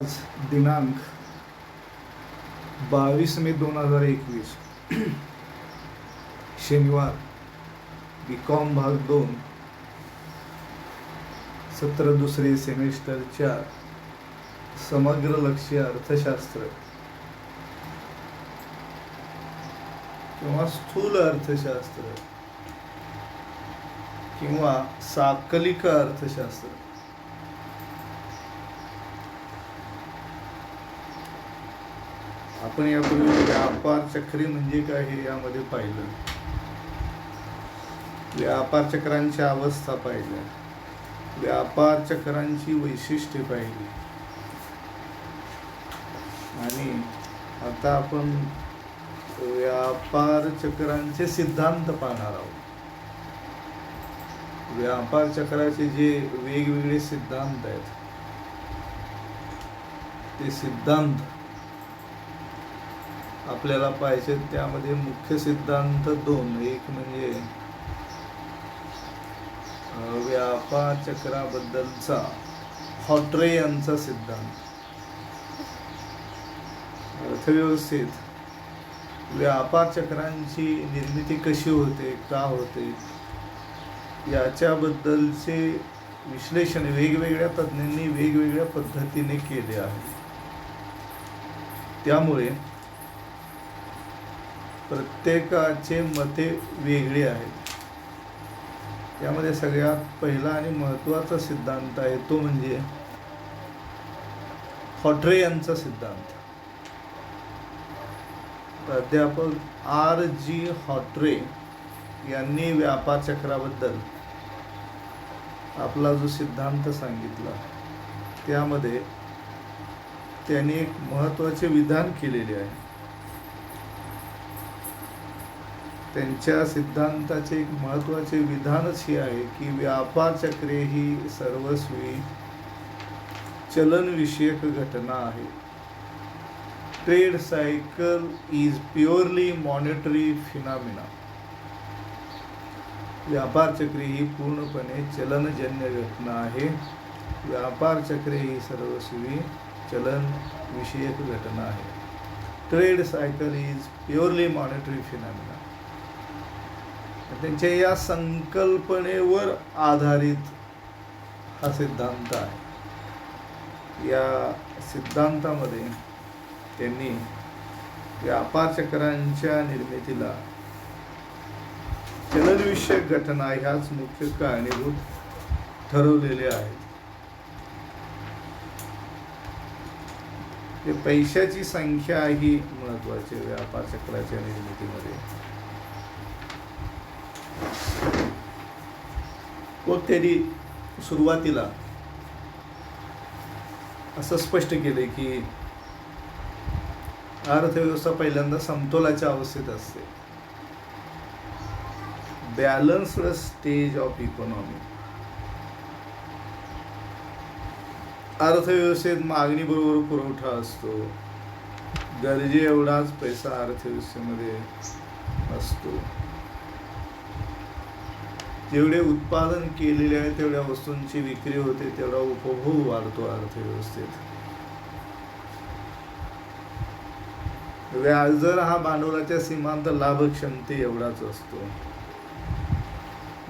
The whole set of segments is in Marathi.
आज दिनांक 22 मे 2021 शनिवार BCom भाग 2 सत्र दुसरे सेमेस्टर 4 समग्र लक्ष्य अर्थशास्त्र किंवा स्थूल अर्थशास्त्र किंवा साकलिक अर्थशास्त्र. आपण यापूर्वी व्यापार चक्री म्हणजे काय हे यामध्ये पाहिलं. व्यापार चक्रांची अवस्था पाहिल्या, व्यापार चक्रांची वैशिष्ट्ये पाहिली आणि आता आपण व्यापार चक्रांचे सिद्धांत पाहणार आहोत. व्यापार चक्राचे जे वेगवेगळे सिद्धांत आहेत ते सिद्धांत आपल्याला पाहिजे. त्यामध्ये मुख्य सिद्धांत 2, एक म्हणजे व्यापार चक्राबद्दलचा हॉटरे यांचा सिद्धांत. अर्थव्यवस्थेत व्यापार चक्रांची निर्मिती कशी होते, का होते याच्याबद्दलचे विश्लेषण वेगवेगळ्या तज्ञांनी वेगवेगळ्या पद्धतीने केले आहे. त्यामुळे प्रत्येकाचे मते वेगळे आहेत. यामध्ये सगळ्यात पहिला आणि महत्त्वाचा सिद्धांत आहे तो म्हणजे हॉटरे यांचा सिद्धांत. प्राध्यापक R.G. हॉटरे यांनी व्यापार चक्राबद्दल आपला जो सिद्धांत सांगितला त्यामध्ये त्यांनी एक महत्त्वाचे विधान केलेले आहे. त्यांच्या सिद्धांताचे एक महत्त्वाचे विधानच हे आहे की व्यापार चक्रे ही सर्वस्वी चलनविषयक घटना आहे. Trade cycle is purely monetary phenomena. व्यापार चक्रे ही पूर्णपणे चलनजन्य घटना आहे. व्यापार चक्रे ही सर्वस्वी चलनविषयक घटना आहे. Trade cycle is purely monetary phenomena. त्यांच्या या संकल्पनेवर आधारित हा सिद्धांत आहे. या सिद्धांतामध्ये त्यांनी व्यापार चक्रांच्या निर्मितीला चलनविषयक घटना ह्याच मुख्य कारणीभूत ठरवलेले आहेत. ते पैशाची संख्या ही महत्त्वाची व्यापार चक्राच्या निर्मितीमध्ये. व त्यांनी सुरुवातीला असं स्पष्ट केले की अर्थव्यवस्था पहिल्यांदा समतोलाच्या अवस्थेत असते. Balanced stage of economy. अर्थव्यवस्थेत मागणी बरोबर पुरवठा असतो. गरजे एवढाच पैसा अर्थव्यवस्थेमध्ये असतो. जेवढे उत्पादन केलेले आहे तेवढ्या वस्तूंची विक्री होते, तेवढा उपभोग वाढतो अर्थव्यवस्थेत. व्याजदर हा भांडवलाच्या सीमांत लाभक्षमते एवढाच असतो.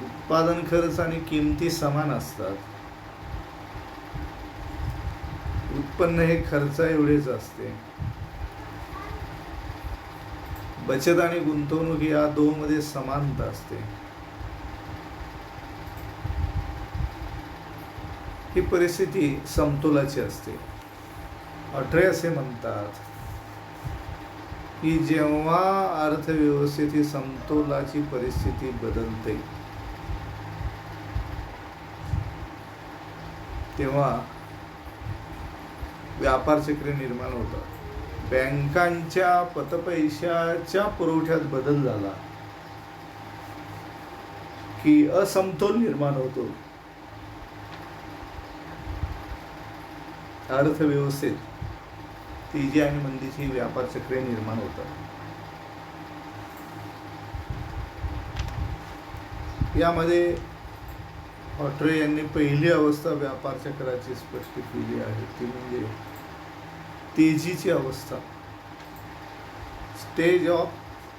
उत्पादन खर्च आणि किमती समान असतात. उत्पन्न हे खर्चा एवढेच असते. बचत आणि गुंतवणूक या दोनमध्ये समानता असते. ही परिस्थिती समतोलाची असते. हॉटरे असे म्हणतात की जेव्हा अर्थव्यवस्थेत ही समतोलाची परिस्थिती बदलते तेव्हा व्यापार चक्र निर्माण होतात. बँकांच्या पतपैशाच्या पुरवठ्यात बदल झाला की असमतोल निर्माण होतो. अर्थव्यवस्थेत तेजी आणि मंदीची व्यापार चक्रे निर्माण होतात. यामध्ये हॉटरे यांनी पहिली अवस्था व्यापार चक्राची स्पष्ट केली आहे ती म्हणजे तेजीची अवस्था, स्टेज ऑफ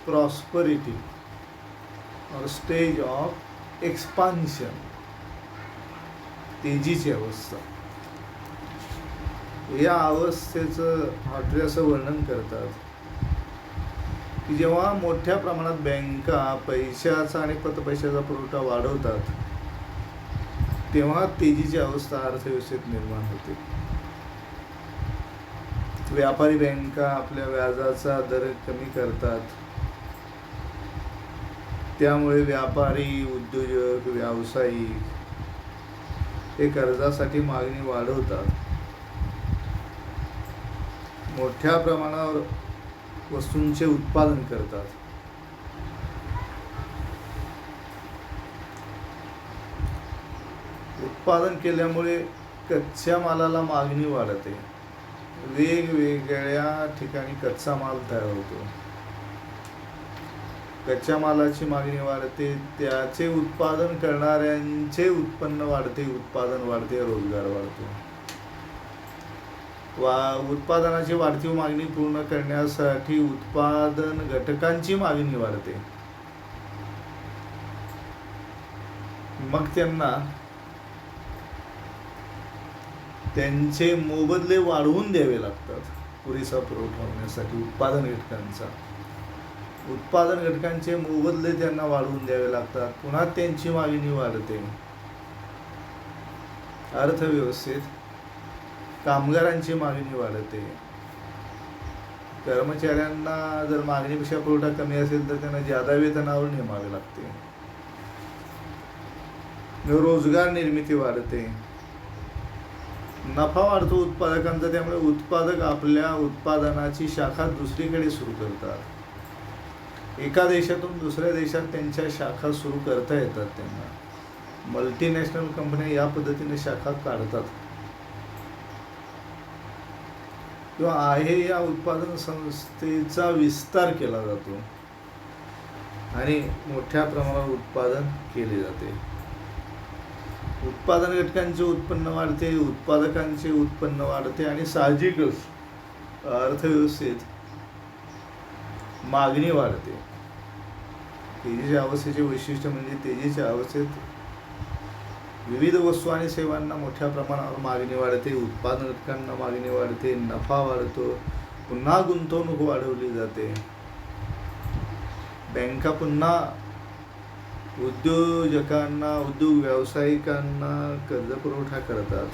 प्रॉस्परिटी और स्टेज ऑफ एक्सपान्शन, तेजीची अवस्था. या अवस्थेचं हॉटेल असं वर्णन करतात की जेव्हा मोठ्या प्रमाणात बँका पैशाचा आणि पतपैशाचा पुरवठा वाढवतात तेव्हा तेजीची अवस्था अर्थव्यवस्थेत निर्माण होते. व्यापारी बँका आपल्या व्याजाचा दर कमी करतात, त्यामुळे व्यापारी, उद्योजक, व्यावसायिक हे कर्जासाठी मागणी वाढवतात. मोठ्या प्रमाणावर वस्तूंचे उत्पादन करतात. उत्पादन केल्यामुळे कच्च्या मालाला मागणी वाढते. वेगवेगळ्या ठिकाणी कच्चा माल तयार होतो. कच्च्या मालाची मागणी वाढते, त्याचे उत्पादन करणाऱ्यांचे उत्पन्न वाढते, उत्पादन वाढते, रोजगार वाढतो. उत्पादनाची वाढती मागणी पूर्ण करण्यासाठी उत्पादन घटकांची मागणी वाढते. मग त्यांना त्यांचे मोबदले वाढवून द्यावे लागतात पुरेसा पुरवठा होण्यासाठी. उत्पादन घटकांचे मोबदले त्यांना वाढवून द्यावे लागतात. पुन्हा त्यांची मागणी वाढते. अर्थव्यवस्थेत कामगारांची मागणी वाढते. कर्मचाऱ्यांना जर मागणीपेक्षा पुरवठा कमी असेल तर त्यांना जादा वेतनावर नेमावे लागते. रोजगार निर्मिती वाढते, नफा वाढतो उत्पादकांचा. त्यामुळे उत्पादक आपल्या उत्पादनाची शाखा दुसरीकडे सुरू करतात. एका देशातून दुसऱ्या देशात त्यांच्या शाखा सुरू करता येतात त्यांना. मल्टीनॅशनल कंपन्या या पद्धतीने शाखा काढतात किंवा आहे या उत्पादन संस्थेचा विस्तार केला जातो आणि मोठ्या प्रमाणावर उत्पादन केले जाते. उत्पादन घटकांचे उत्पन्न वाढते, उत्पादकांचे उत्पन्न वाढते आणि साहजिकच अर्थव्यवस्थेत मागणी वाढते. तेजीच्या अवस्थेचे वैशिष्ट्य म्हणजे तेजीच्या अवस्थेत विविध वस्तू आणि सेवांना मोठ्या प्रमाणावर मागणी वाढते, उत्पादन घटकांना मागणी वाढते, नफा वाढतो, पुन्हा गुंतवणूक वाढवली जाते. बँका पुन्हा उद्योजकांना, उद्योग व्यावसायिकांना कर्ज पुरवठा करतात.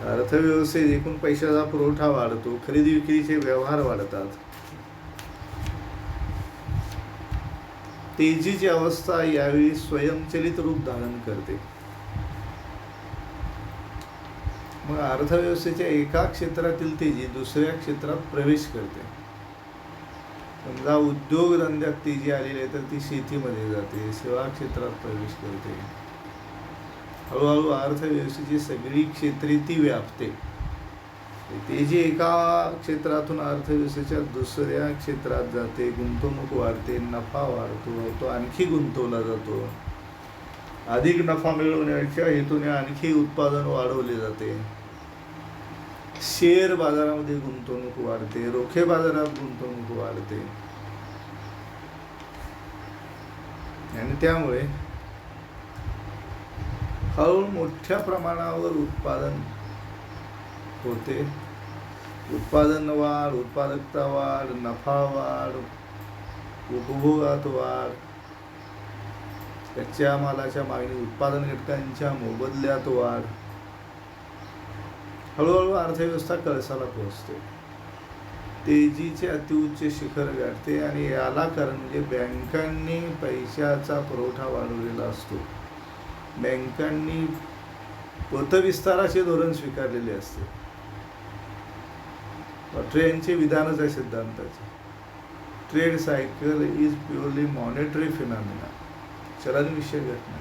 अर्थव्यवस्थेत एकूण पैशाचा पुरवठा वाढतो, खरेदी विक्रीचे व्यवहार वाढतात. तेजीची अवस्था यावेळी स्वयंचलित रूप धारण करते. मग अर्थव्यवस्थेच्या एका क्षेत्रातील तेजी दुसऱ्या क्षेत्रात प्रवेश करते. समजा उद्योगधंद्यात तेजी आलेली आहे तर ती शेतीमध्ये जाते, सेवा क्षेत्रात प्रवेश करते. हळूहळू अर्थव्यवस्थेची सगळी क्षेत्रे ती व्यापते. तेजी एका क्षेत्रातून अर्थव्यवस्थेच्या दुसऱ्या क्षेत्रात जाते, गुंतवणूक वाढते, नफा वाढतो, तो आणखी गुंतवला जातो. अधिक नफा मिळवण्याच्या हेतूने आणखी उत्पादन वाढवले जाते. शेअर बाजारामध्ये गुंतवणूक वाढते, रोखे बाजारात गुंतवणूक वाढते आणि त्यामुळे हळूहळू मोठ्या प्रमाणावर उत्पादन होते. उत्पादन वाढ, उत्पादकता वाढ, नफा वाढ, उपभोगात वाढ, कच्च्या मालाच्या मागणी, उत्पादन घटकांच्या मोबदल्यात वाढ. हळूहळू अर्थव्यवस्था कळसाला पोहोचते, तेजीचे अतिउच्च शिखर गाठते आणि याला कारण म्हणजे बँकांनी पैशाचा पुरवठा वाढवलेला असतो. बँकांनी पतविस्ताराचे धोरण स्वीकारलेले असते. ट्रेडचे विधानच आहे सिद्धांताचे. Trade cycle is purely monetary phenomena, चलनविषयक घटना.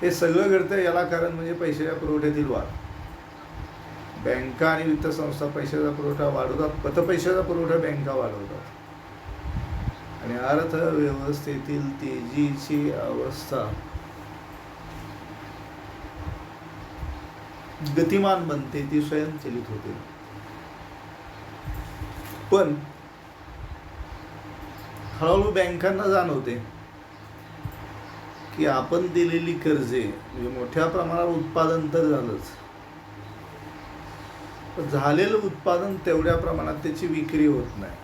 हे सगळं घडतं याला कारण म्हणजे पैशाच्या पुरवठ्यातील वाढ. बँका आणि वित्त संस्था पैशाचा पुरवठा वाढवतात, पतपैशाचा पुरवठा बँका वाढवतात आणि अर्थव्यवस्थेतील तेजीची अवस्था गतिमान बनते, ती स्वयंचलित होते. पण हळूहळू बँकांना जाणवते की आपण दिलेली कर्जे म्हणजे मोठ्या प्रमाणावर उत्पादन तर झालंच, झालेलं उत्पादन तेवढ्या प्रमाणात त्याची विक्री होत नाही.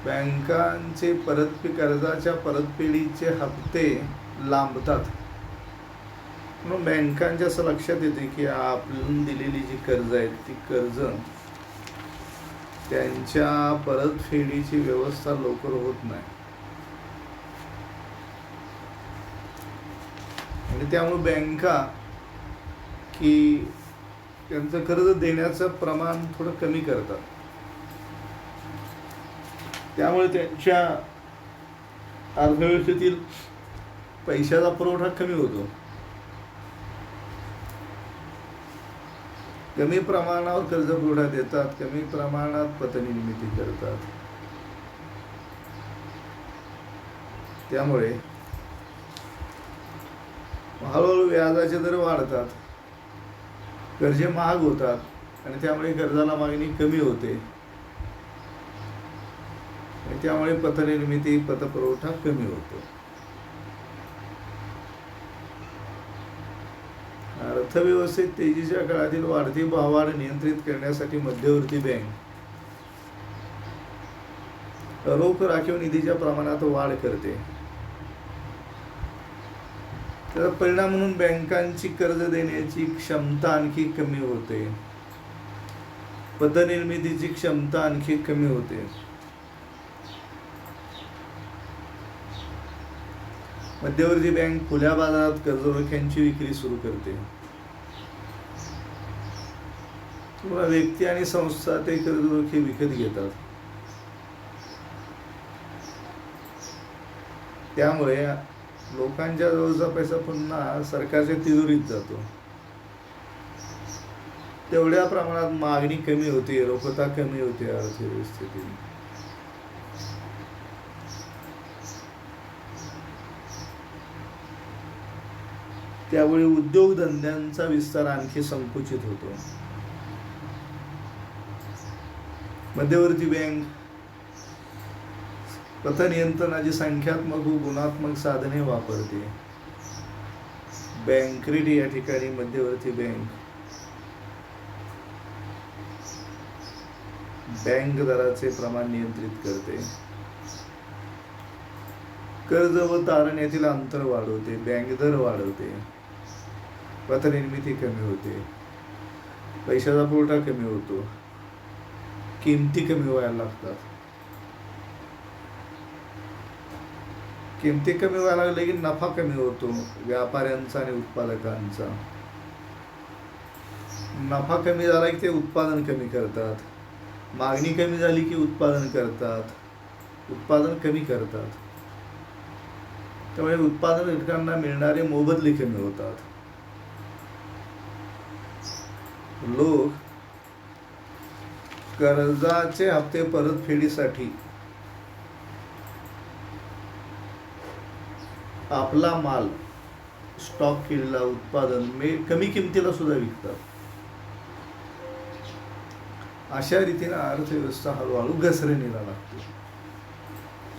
बँकांचे कर्जाच्या परतफेडीचे हप्ते लांबतात. म्हणून बँकांच्या असं लक्षात येते की आपण दिलेली जी कर्ज आहेत ती कर्ज त्यांच्या परतफेडीची व्यवस्था लवकर होत नाही, आणि त्यामुळे बँका की त्यांचं कर्ज देण्याचं प्रमाण थोडं कमी करतात. त्यामुळे त्यांच्या अर्थव्यवस्थेतील पैशाचा पुरवठा कमी होतो. कमी प्रमाणावर कर्ज पुरवठा देतात, कमी प्रमाणात पतनिर्मिती करतात. त्यामुळे हळूहळू व्याजाचे दर वाढतात, कर्जे महाग होतात आणि त्यामुळे कर्जाला मागणी कमी होते. त्यामुळे पतनिर्मिती, पतपुरवठा कमी होतो. अर्थव्यवस्थेत तेजीच्या काळातील वाढती भाववाढ नियंत्रित करण्यासाठी मध्यवर्ती बँक रोख राखीव निधीच्या प्रमाणात वाढ करते. त्याचा परिणाम म्हणून बँकांची कर्ज देण्याची क्षमता आणखी कमी होते, पतनिर्मितीची क्षमता आणखी कमी होते. मध्यवर्ती बँक खुल्या बाजारात कर्जरोख्यांची विक्री सुरू करते. किंवा व्यक्ती आणि संस्था ते कर्जरोखे विकत घेतात. त्यामुळे लोकांच्या जवळचा पैसा पुन्हा सरकारच्या तिजोरीत जातो. तेवढ्या प्रमाणात मागणी कमी होते, रोखता कमी होते अर्थव्यवस्थेतील. त्यामुळे उद्योगधंद्यांचा विस्तार आणखी संकुचित होतो. मध्यवर्ती बँक पतनियंत्रणाची संख्यात्मक व गुणात्मक साधने वापरते. बँक क्रेडिट या ठिकाणी मध्यवर्ती बँक दराचे प्रमाण नियंत्रित करते. कर्ज व तारण यातील अंतर वाढवते, बँक दर वाढवते, पतनिर्मिती कमी होते, पैशाचा पुरवठा कमी होतो, किमती कमी व्हायला लागतात. किमती कमी व्हायला लागले की नफा कमी होतो व्यापाऱ्यांचा आणि उत्पादकांचा. नफा कमी झाला की ते उत्पादन कमी करतात, मागणी कमी झाली की उत्पादन कमी करतात. त्यामुळे उत्पादन घटकांना मिळणारे मोबदले कमी होतात. लोक कर्जाचे हप्ते परतफेडीसाठी आपला माल, स्टॉक केलेला उत्पादन कमी किमतीला सुद्धा विकतात. अशा रीतीने अर्थव्यवस्था हळूहळू घसरणीला लागते.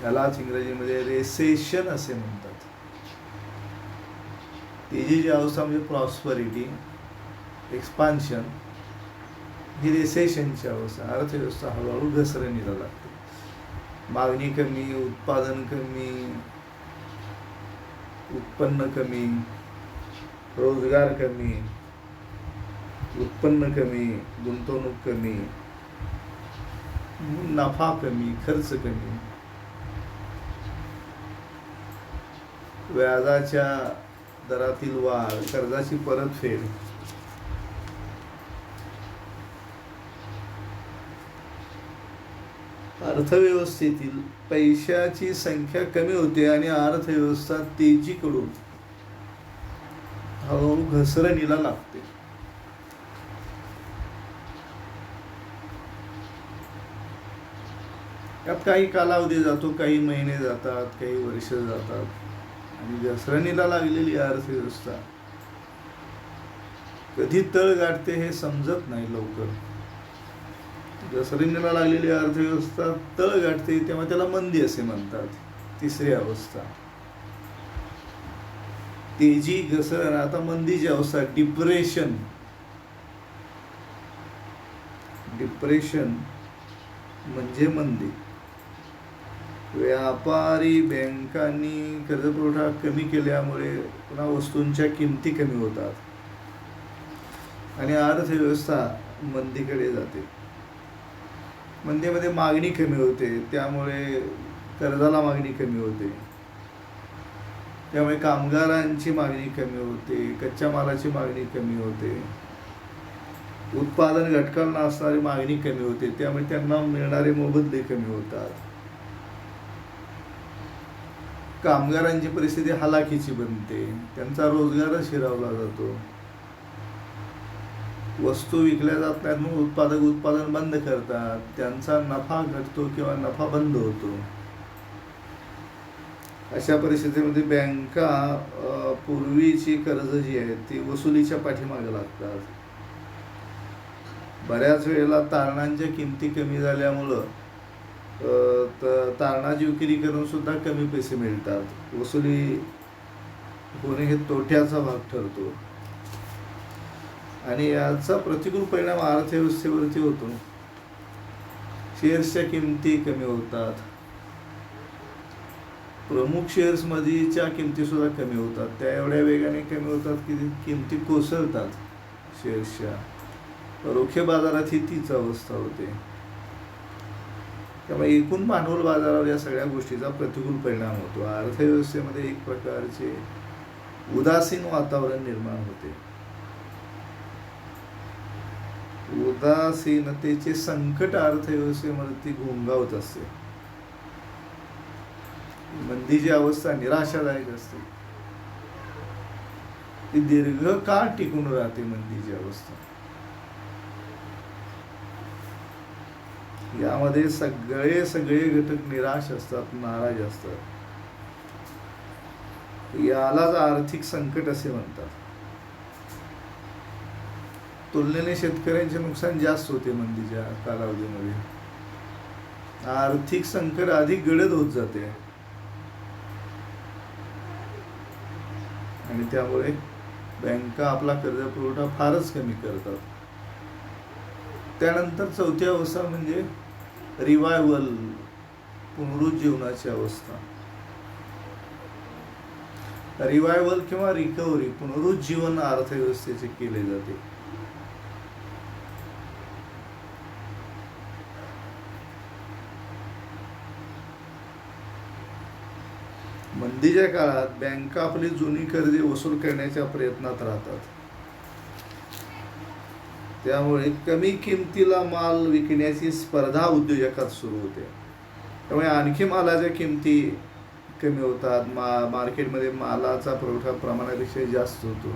यालाच इंग्रजीमध्ये रेसेशन असे म्हणतात. तेजीची अवस्था म्हणजे प्रॉस्परिटी, एक्सपान्शन, ही रिसेशनची अवस्था. अर्थव्यवस्था हळूहळू घसरणीला लागते. मागणी कमी, उत्पादन कमी, उत्पन्न कमी, रोजगार कमी, उत्पन्न कमी, गुंतवणूक कमी, नफा कमी, खर्च कमी, व्याजाच्या दरातील वाढ, कर्जाची परतफेड, अर्थव्यवस्थेतील पैशाची संख्या कमी होते आणि अर्थव्यवस्था तेजीकडून हळूहळू घसरणीला लागते. यात काही कालावधी जातो, काही महिने जातात, काही वर्ष जातात आणि घसरणीला लागलेली अर्थव्यवस्था कधी तळ गाठते हे समजत नाही लवकर. घसरणीला लागलेली अर्थव्यवस्था तळ गाठते तेव्हा त्याला मंदी असे म्हणतात. तिसरी अवस्था तेजी, घसरण. आता मंदीची अवस्था डिप्रेशन. डिप्रेशन म्हणजे मंदी. व्यापारी बँकांनी कर्जपुरवठा कमी केल्यामुळे पुन्हा वस्तूंच्या किमती कमी होतात आणि अर्थव्यवस्था मंदीकडे जाते. मंदीमध्ये मागणी कमी होते, त्यामुळे कर्जाला मागणी कमी होते, त्यामुळे कामगारांची मागणी कमी होते, कच्च्या मालाची मागणी कमी होते, उत्पादन घटकांना असणारी मागणी कमी होते, त्यामुळे त्यांना मिळणारे मोबदले कमी होतात. कामगारांची परिस्थिती हलाखीची बनते, त्यांचा रोजगारच हिरावला जातो, वस्तू विकल्या जात नाहीत म्हणून उत्पादक उत्पादन बंद करतात, त्यांचा नफा घटतो किंवा नफा बंद होतो. अशा परिस्थितीमध्ये बँका पूर्वीची कर्ज जी आहेत ती वसुलीच्या पाठीमागे लागतात. बऱ्याच वेळेला तारणांच्या किमती कमी झाल्यामुळं तारणाची विक्री करून सुद्धा कमी पैसे मिळतात. वसुली होणे हे तोट्याचा भाग ठरतो आणि याचा प्रतिकूल परिणाम अर्थव्यवस्थेवरती होतो. शेअर्सच्या किमती कमी होतात, प्रमुख शेअर्समध्येच्या किमती सुद्धा कमी होतात. त्या एवढ्या वेगाने कमी होतात की किमती कोसळतात शेअर्सच्या. रोखे बाजारात ही तीच अवस्था होते. त्यामुळे एकूण भांडवल बाजारावर या सगळ्या गोष्टीचा प्रतिकूल परिणाम होतो. अर्थव्यवस्थेमध्ये एक प्रकारचे उदासीन वातावरण निर्माण होते. उदासीनतेचे संकट अर्थव्यवस्थेवरती घोंगावत असते. मंदीची अवस्था निराशादायक असते, ती दीर्घकाळ टिकून राहते. मंदीची अवस्था यामध्ये सगळे घटक निराश असतात, नाराज असतात. यालाच आर्थिक संकट असे म्हणतात. तुलनेने शेतकऱ्यांचे नुकसान जास्त होते मंदीच्या कालावधीमध्ये. आर्थिक संकट अधिक गडद होत जाते आणि त्यामुळे बँका आपला कर्जपुरवठा फारच कमी करतात. त्यानंतर चौथी अवस्था म्हणजे रिवायवल, पुनरुज्जीवनाची अवस्था. रिवायवल किंवा रिकव्हरी, पुनरुज्जीवन अर्थव्यवस्थेचे केले जाते. मंदीच्या काळात बँका आपली जुनी कर्जे वसूल करण्याच्या प्रयत्नात राहतात. त्यामुळे कमी किमतीला माल विकण्याची स्पर्धा उद्योजकात सुरू होते. त्यामुळे आणखी मालाच्या किमती कमी होतात. मार्केटमध्ये मालाचा पुरवठा प्रमाणापेक्षा जास्त होतो,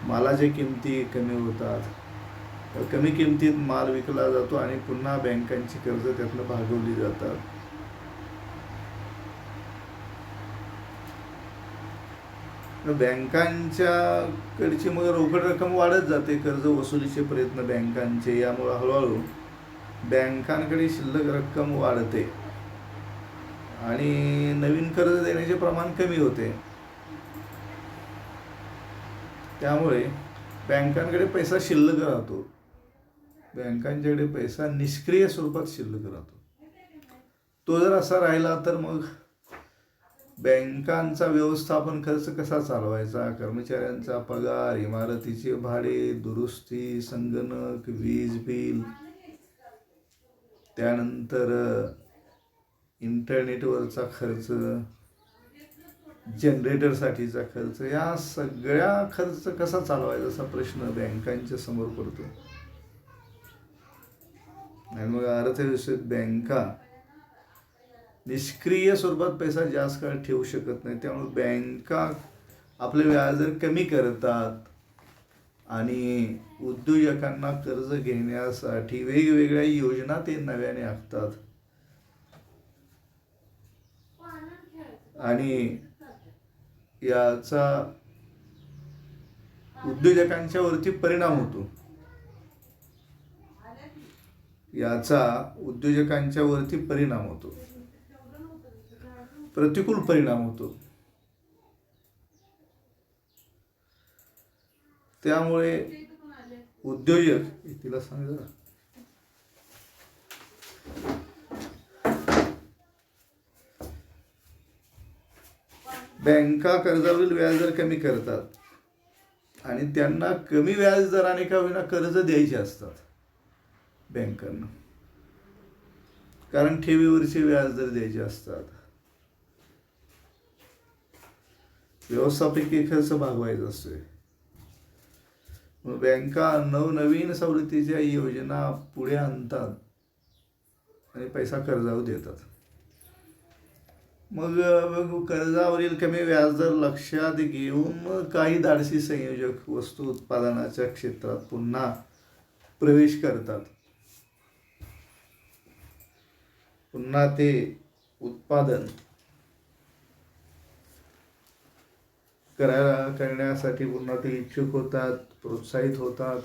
मालाच्या किमती कमी होतात. कमी किमतीत माल विकला जातो आणि पुन्हा बँकांची कर्ज त्यातनं भागवली जातात. बँकांच्या कडची मग रोकड रक्कम वाढत जाते, कर्ज वसुलीचे प्रयत्न बँकांचे. यामुळे हळूहळू बँकांकडे शिल्लक रक्कम वाढते आणि नवीन कर्ज देण्याचे प्रमाण कमी होते. त्यामुळे बँकांकडे पैसा शिल्लक राहतो, बँकांच्याकडे पैसा निष्क्रिय स्वरूपात शिल्लक राहतो. तो जर असा राहिला तर मग बँकांचा व्यवस्थापन खर्च कसा चालवायचा, कर्मचाऱ्यांचा पगार, इमारतीचे भाडे, दुरुस्ती, संगणक, वीज बिल, त्यानंतर इंटरनेटवरचा खर्च, जनरेटरसाठीचा खर्च, या सगळ्या खर्च कसा चालवायचा असा प्रश्न बँकांच्या समोर पडतो. आणि मग अर्थव्यवस्थेत बँका निष्क्रिय स्वरूपात पैसा जास्त काळ ठेवू शकत नाही. त्यामुळे बँका आपले व्याजदर कमी करतात आणि उद्योजकांना कर्ज घेण्यासाठी वेगवेगळ्या योजना ते नव्याने आखतात आणि याचा उद्योजकांच्या वरती परिणाम होतो. याचा उद्योजकांच्या वरती परिणाम होतो, प्रतिकूल परिणाम होतो. त्यामुळे उद्योजक तिला सांगा, बँका कर्जावरील व्याजदर कमी करतात आणि त्यांना कमी व्याज दराने का होईना कर्ज द्यायचे असतात बँकांना, कारण ठेवीवरचे व्याजदर द्यायचे असतात. व्यवस्थापकीय खर्च भागवायचा असतोय. बँका नवनवीन सवलतीच्या योजना पुढे आणतात आणि पैसा कर्जावर देतात. मग कर्जावरील कमी व्याजदर लक्षात घेऊन काही धाडसी संयोजक वस्तू उत्पादनाच्या क्षेत्रात पुन्हा प्रवेश करतात. पुन्हा ते उत्पादन करण्यासाठी पुन्हा ते इच्छुक होतात, प्रोत्साहित होतात.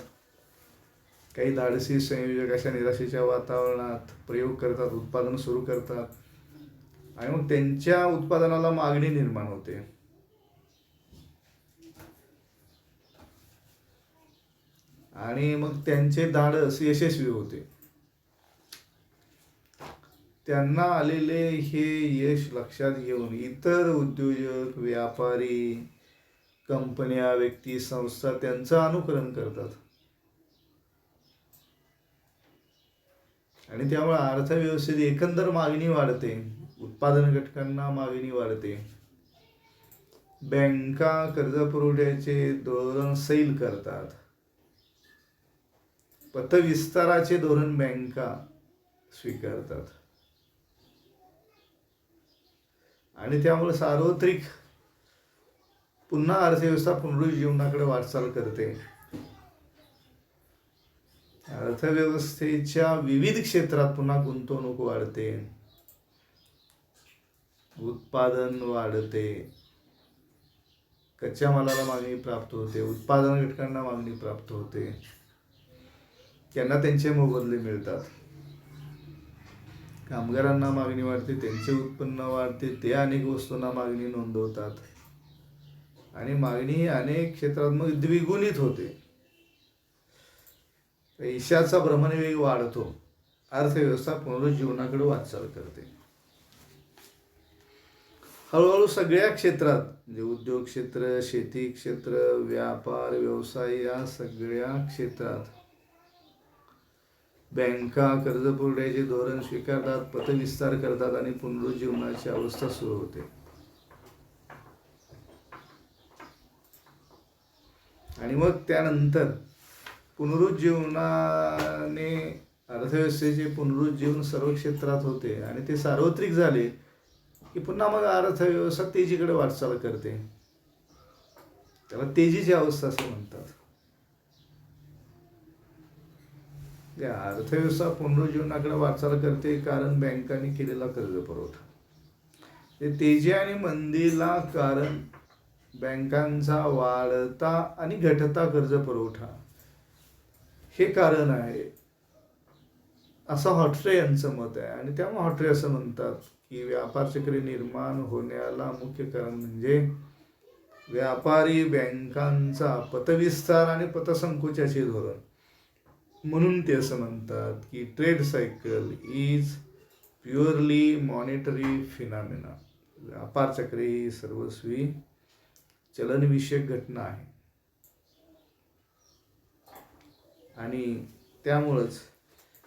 काही धाडसी संयोजक अशा निराशेच्या वातावरणात प्रयोग करतात, उत्पादन सुरू करतात आणि मग त्यांच्या उत्पादनाला मागणी निर्माण होते. आणि मग त्यांचे धाडस यशस्वी होते. त्यांना आलेले हे यश लक्षात घेऊन इतर उद्योजक, व्यापारी, कंपन्या, व्यक्ती, संस्था त्यांचं अनुकरण करतात आणि त्यामुळे अर्थव्यवस्थेत एकंदर मागणी वाढते, उत्पादन घटकांना मागणी वाढते. बँका कर्जपुरवठ्याचे धोरण सैल करतात. पतविस्ताराचे धोरण बँका स्वीकारतात आणि त्यामुळे सार्वत्रिक पुन्हा अर्थव्यवस्था पुनरुज्जीवनाकडे वाटचाल करते. अर्थव्यवस्थेच्या विविध क्षेत्रात पुन्हा गुंतवणूक वाढते, उत्पादन वाढते, कच्च्या मालाला मागणी प्राप्त होते, उत्पादन घटकांना मागणी प्राप्त होते, त्यांना त्यांचे मोबदले मिळतात, कामगारांना मागणी वाढते, त्यांचे उत्पन्न वाढते, ते अनेक वस्तूंना मागणी नोंदवतात आणि मागणी अनेक क्षेत्रात मग द्विगुणित होते. पैशाचा भ्रमणवेग वाढतो, अर्थव्यवस्था पुनरुज्जीवनाकडे वाटचाल करते. हळूहळू सगळ्या क्षेत्रात म्हणजे उद्योग क्षेत्र, शेती क्षेत्र, व्यापार, व्यवसाय या सगळ्या क्षेत्रात बँका कर्जपुरवठ्याचे धोरण स्वीकारतात, पतविस्तार करतात आणि पुनरुज्जीवनाची अवस्था सुरू होते. आणि मग त्यानंतर पुनरुज्जीवनाने अर्थव्यवस्थेचे पुनरुज्जीवन सर्व क्षेत्रात होते आणि ते सार्वत्रिक झाले की पुन्हा मग अर्थव्यवस्था तेजीकडे वाटचाल करते. त्याला तेजीची अवस्था असे म्हणतात. अर्थव्यवस्था पुनरुज्जीवनाकडे वाटचाल करते कारण बँकांनी केलेला कर्ज पुरवठा. तेजी आणि मंदीला कारण बँकांचा वाढता आणि घटता कर्ज पुरवठा हे कारण आहे असं हॉट्रे यांचं मत आहे. आणि त्यामुळे हॉट्रे असं म्हणतात की व्यापार चक्र निर्माण होण्याला मुख्य कारण म्हणजे व्यापारी बँकांचा पतविस्तार आणि पतसंकोचाचे धोरण. म्हणून ते असं म्हणतात की trade cycle is purely monetary phenomena. व्यापार चक्र ही सर्वस्वी चलनविषयक घटना आहे आणि त्यामुळंच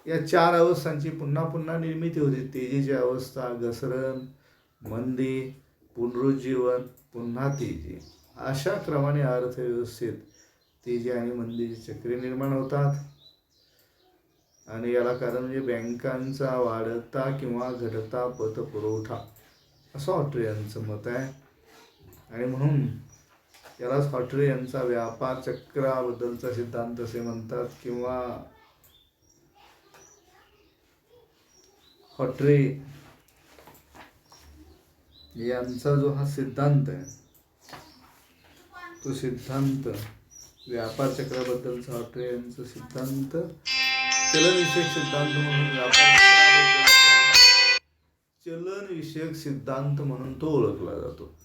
या चार अवस्थांची पुन्हा पुन्हा निर्मिती होते. तेजीची अवस्था, घसरण, मंदी, पुनरुज्जीवन, पुन्हा तेजी. अशा क्रमाने अर्थव्यवस्थेत तेजी आणि मंदीचे चक्र निर्माण होतात आणि याला कारण म्हणजे बँकांचा वाढता किंवा घटता पतपुरवठा असं हॉट्रे यांचं मत आहे. आणि म्हणून यालाच हॉट्रे यांचा व्यापार चक्राबद्दलचा सिद्धांत असे म्हणतात किंवा हॉट्रे यांचा जो हा सिद्धांत आहे तो सिद्धांत व्यापार चक्राबद्दलचा हॉटरे यांचा सिद्धांत चलनविषयक सिद्धांत म्हणून व्यापार चक्राबद्दलचा चलनविषयक सिद्धांत म्हणून तो ओळखला जातो.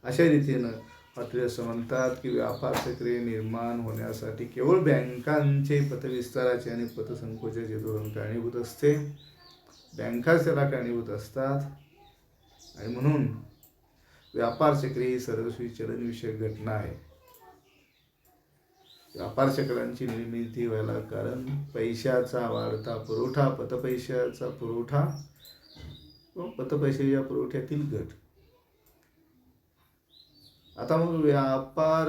अशा रीतीनं हॉटरे असं म्हणतात की व्यापार चक्रे निर्माण होण्यासाठी केवळ बँकांचे पतविस्ताराचे आणि पतसंकोचाचे धोरण कारणीभूत असते. बँकाच त्याला कारणीभूत असतात आणि म्हणून व्यापार चक्र ही सर्वस्वी चलनविषयक घटना आहे. व्यापार चक्रांची निर्मिती व्हायला कारण पैशाचा वाढता पुरवठा, पतपैशाचा पुरवठा व पतपैशाच्या पुरवठ्यातील घट. आता मग व्यापार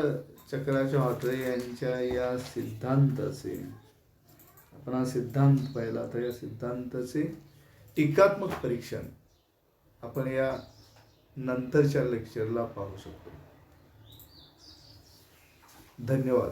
चक्राच्या हॉटरे यांच्या या सिद्धांताचे आपण हा सिद्धांत पाहिला, तर या सिद्धांताचे टीकात्मक परीक्षण आपण या नंतरच्या लेक्चरला पाहू शकतो. धन्यवाद.